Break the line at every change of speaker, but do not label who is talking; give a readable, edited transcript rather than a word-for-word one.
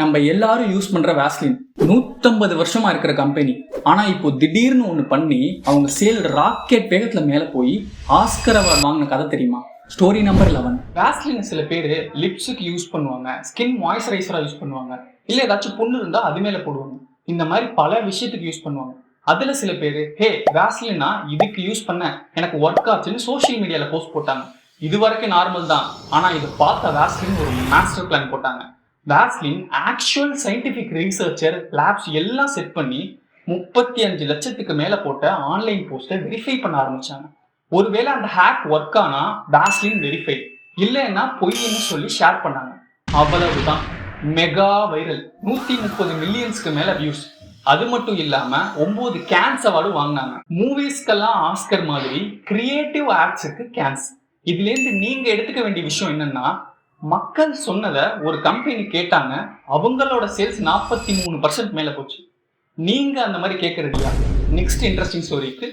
நம்ம எல்லாரும் யூஸ் பண்ற வேஸ்லின் 150 வருஷமா இருக்கிற கம்பெனி. ஆனா இப்போ திடீர்னு ஒண்ணு பண்ணி அவங்க சேல் ராக்கெட் வேகத்துல மேல போய் ஆஸ்கர் அவார்ட் வாங்கின கதை தெரியுமா? Story number 11. வேஸ்லின் சில பேர் லிப்ஸுக்கு யூஸ் பண்ணுவாங்க, ஸ்கின் மாய்ஸ்சரைசரா யூஸ் பண்ணுவாங்க, இல்ல ஏதாச்சும் புண்ணு இருந்தா அது மேல போடுவாங்க. இந்த மாதிரி பல விஷயத்துக்கு யூஸ் பண்ணுவாங்க. அதுல சில பேர் ஹே வேஸ்லினா இதுக்கு யூஸ் பண்ண எனக்கு ஒர்க் ஆச்சுன்னு சோசியல் மீடியால போஸ்ட் போட்டாங்க. இது வரைக்கும் நார்மல் தான். ஆனா இதை பார்த்த வேஸ்லின் ஒரு மாஸ்டர் பிளான் போட்டாங்க. Vaseline actual scientific researcher labs எல்லாம் செட் பண்ணி 35 லட்சத்துக்கு மேல போட்ட ஆன்லைன் போஸ்ட்டை வெரிஃபை பண்ண ஆரம்பிச்சாங்க. ஒருவேளை அந்த ஹேக் ஒர்க் ஆனா வேஸ்லின் வெரிஃபை, இல்லைன்னா பொய்ன்னு சொல்லி ஷேர் பண்ணாங்க. அவ்வளவுதான், மெகா வைரல். 130 மில்லியன்ஸ்க்கு மேல வியூஸ். அது மட்டும் இல்லாம 9 கேன்ஸ் அவார்டு வாங்கினாங்க. மூவிஸ்க்கெல்லாம் ஆஸ்கர் மாதிரி கிரியேட்டிவ் ஆக்ட்ஸுக்கு கேன்ஸ். இதுல இருந்து நீங்க எடுத்துக்க வேண்டிய விஷயம் என்னன்னா, மக்கள் சொன்னதை ஒரு கம்பெனி கேட்டாங்க, அவங்களோட சேல்ஸ் 43% மேல போச்சு. நீங்க அந்த மாதிரி கேட்கறதில்லையா? Next interesting ஸ்டோரிக்கு